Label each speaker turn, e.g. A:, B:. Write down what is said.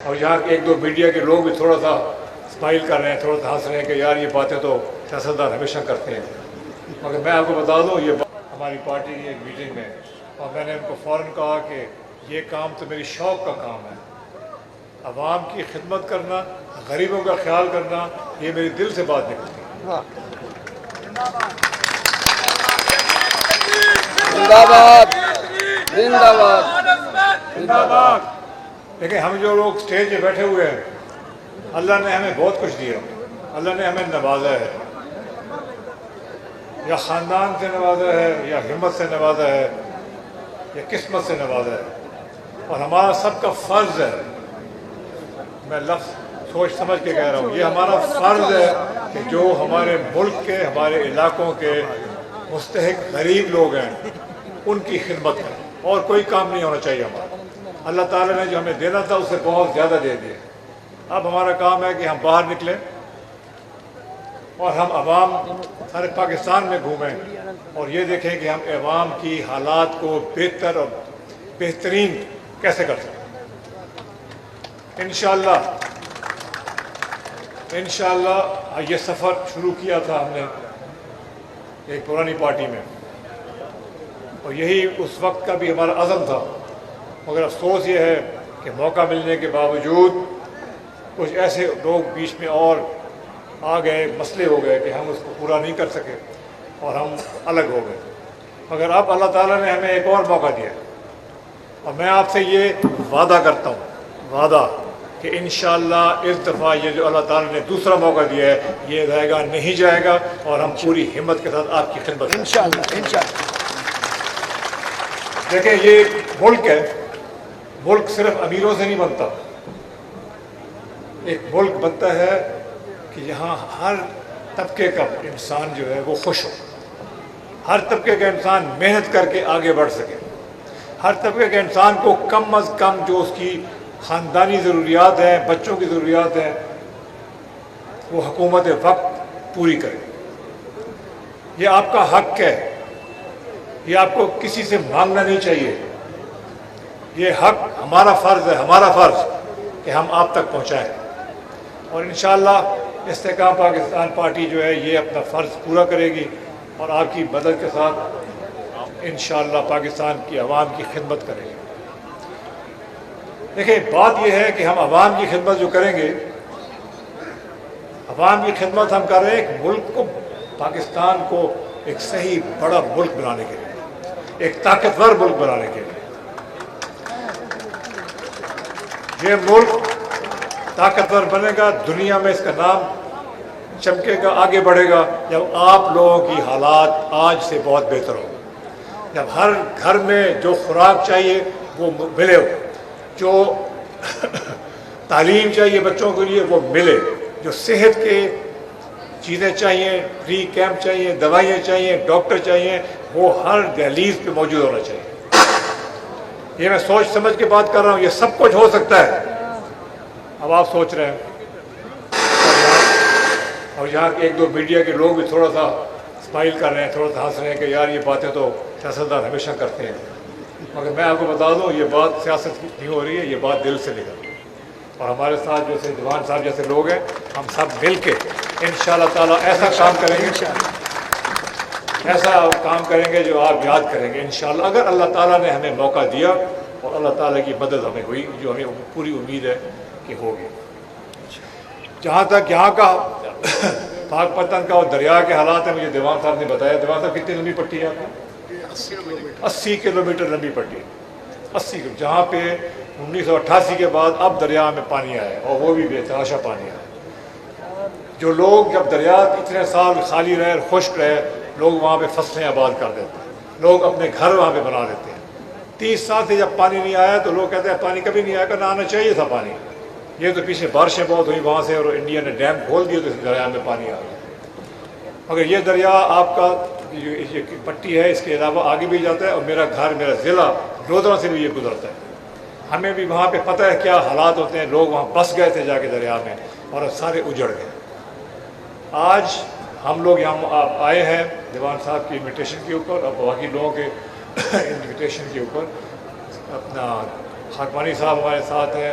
A: اور یہاں ایک دو میڈیا کے لوگ بھی تھوڑا سا اسمائل کر رہے ہیں، تھوڑا سا ہنس رہے ہیں کہ یار یہ باتیں تو سیاستدان ہمیشہ کرتے ہیں، مگر میں آپ کو بتا دوں یہ ہماری پارٹی کی ایک میٹنگ میں، اور میں نے ان کو فوراً کہا کہ یہ کام تو میری شوق کا کام ہے، عوام کی خدمت کرنا، غریبوں کا خیال کرنا، یہ میری دل سے بات نکلتی ہے۔
B: زندہ باد زندہ باد
A: زندہ باد۔ لیکن ہم جو لوگ اسٹیج پہ بیٹھے ہوئے ہیں، اللہ نے ہمیں بہت کچھ دیا، اللہ نے ہمیں نوازا ہے، یا خاندان سے نوازا ہے، یا ہمت سے نوازا ہے، یا قسمت سے نوازا ہے، اور ہمارا سب کا فرض ہے، میں لفظ سوچ سمجھ کے کہہ رہا ہوں، یہ ہمارا فرض ہے کہ جو ہمارے ملک کے، ہمارے علاقوں کے مستحق غریب لوگ ہیں ان کی خدمت کریں، اور کوئی کام نہیں ہونا چاہیے ہمارا۔ اللہ تعالیٰ نے جو ہمیں دینا تھا اس سے بہت زیادہ دے دیا۔ اب ہمارا کام ہے کہ ہم باہر نکلیں اور ہم عوام سارے پاکستان میں گھومیں اور یہ دیکھیں کہ ہم عوام کی حالات کو بہتر اور بہترین کیسے کر سکتے ہیں۔ انشاءاللہ یہ سفر شروع کیا تھا ہم نے ایک پرانی پارٹی میں، اور یہی اس وقت کا بھی ہمارا عزم تھا، مگر افسوس یہ ہے کہ موقع ملنے کے باوجود کچھ ایسے لوگ بیچ میں اور آ گئے، مسئلے ہو گئے کہ ہم اس کو پورا نہیں کر سکے اور ہم الگ ہو گئے، مگر اب اللہ تعالیٰ نے ہمیں ایک اور موقع دیا، اور میں آپ سے یہ وعدہ کرتا ہوں، وعدہ کہ انشاءاللہ اس دفعہ یہ جو اللہ تعالیٰ نے دوسرا موقع دیا ہے یہ رہے گا نہیں جائے گا، اور ہم پوری ہمت کے ساتھ آپ کی خدمت کریں۔
B: انشاءاللہ
A: دیکھیں یہ ملک ہے، ملک صرف امیروں سے نہیں بنتا، ایک ملک بنتا ہے کہ یہاں ہر طبقے کا انسان جو ہے وہ خوش ہو، ہر طبقے کا انسان محنت کر کے آگے بڑھ سکے، ہر طبقے کے انسان کو کم از کم جو اس کی خاندانی ضروریات ہیں، بچوں کی ضروریات ہیں، وہ حکومت وقت پوری کرے۔ یہ آپ کا حق ہے، یہ آپ کو کسی سے مانگنا نہیں چاہیے، یہ حق ہمارا فرض ہے، ہمارا فرض کہ ہم آپ تک پہنچائیں، اور انشاءاللہ استحکام پاکستان پارٹی جو ہے یہ اپنا فرض پورا کرے گی، اور آپ کی مدد کے ساتھ انشاءاللہ پاکستان کی عوام کی خدمت کرے گی۔ دیکھیں بات یہ ہے کہ ہم عوام کی خدمت جو کریں گے، عوام کی خدمت ہم کر رہے ہیں ایک ملک کو، پاکستان کو ایک صحیح بڑا ملک بنانے کے لیے، ایک طاقتور ملک بنانے کے لیے۔ یہ ملک طاقتور بنے گا، دنیا میں اس کا نام چمکے گا، آگے بڑھے گا، جب آپ لوگوں کی حالات آج سے بہت بہتر ہو، جب ہر گھر میں جو خوراک چاہیے وہ ملے، جو تعلیم چاہیے بچوں کے لیے وہ ملے، جو صحت کے چیزیں چاہیے، فری کیمپ چاہیے، دوائیاں چاہیے، ڈاکٹر چاہیے، وہ ہر دہلیز پہ موجود ہونا چاہیے۔ یہ میں سوچ سمجھ کے بات کر رہا ہوں، یہ سب کچھ ہو سکتا ہے۔ اب آپ سوچ رہے ہیں، اور یہاں ایک دو میڈیا کے لوگ بھی تھوڑا سا اسمائل کر رہے ہیں، تھوڑا سا ہنس رہے ہیں کہ یار یہ باتیں تو سیاستدان ہمیشہ کرتے ہیں، مگر میں آپ کو بتا دوں یہ بات سیاست کی نہیں ہو رہی ہے، یہ بات دل سے نکل رہی ہے، اور ہمارے ساتھ جیسے دیوان صاحب جیسے لوگ ہیں، ہم سب مل کے انشاءاللہ تعالیٰ ایسا کام کریں گے، ایسا کام کریں گے جو آپ یاد کریں گے انشاءاللہ، اگر اللہ تعالیٰ نے ہمیں موقع دیا اور اللہ تعالیٰ کی مدد ہمیں ہوئی، جو ہمیں پوری امید ہے کہ ہوگی۔ جہاں تک یہاں کا پاک پتن کا اور دریا کے حالات ہیں، مجھے دیوان صاحب نے بتایا، دیوان صاحب کتنی لمبی پٹی ہے آپ کی؟ 80 کلومیٹر لمبی پٹی ہے، 80 کلو، جہاں پہ 1988 کے بعد اب دریا میں پانی آیا اور وہ بھی بے تحاشا پانی آیا۔ جو لوگ جب دریا اتنے سال خالی رہے، خشک رہے، لوگ وہاں پہ فصلیں آباد کر دیتے ہیں، لوگ اپنے گھر وہاں پہ بنا دیتے ہیں۔ 30 سال سے جب پانی نہیں آیا تو لوگ کہتے ہیں پانی کبھی نہیں آیا، نہ آنا چاہیے تھا پانی، یہ تو پیچھے بارشیں بہت ہوئی وہاں سے اور انڈیا نے ڈیم کھول دیے تو اس دریا میں پانی آ گیا، مگر یہ دریا آپ کا یہ پٹی ہے، اس کے علاوہ آگے بھی جاتا ہے، اور میرا گھر، میرا ضلع لودھرا سے بھی یہ گزرتا ہے۔ ہمیں بھی وہاں پہ پتہ ہے کیا حالات ہوتے ہیں، لوگ وہاں بس گئے تھے جا کے دریا میں اور سارے اجڑ گئے۔ آج ہم لوگ یہاں آئے ہیں دیوان صاحب کی انویٹیشن کے اوپر اور باقی لوگوں کے انویٹیشن کے اوپر، اپنا خاکوانی صاحب ہمارے ساتھ ہیں،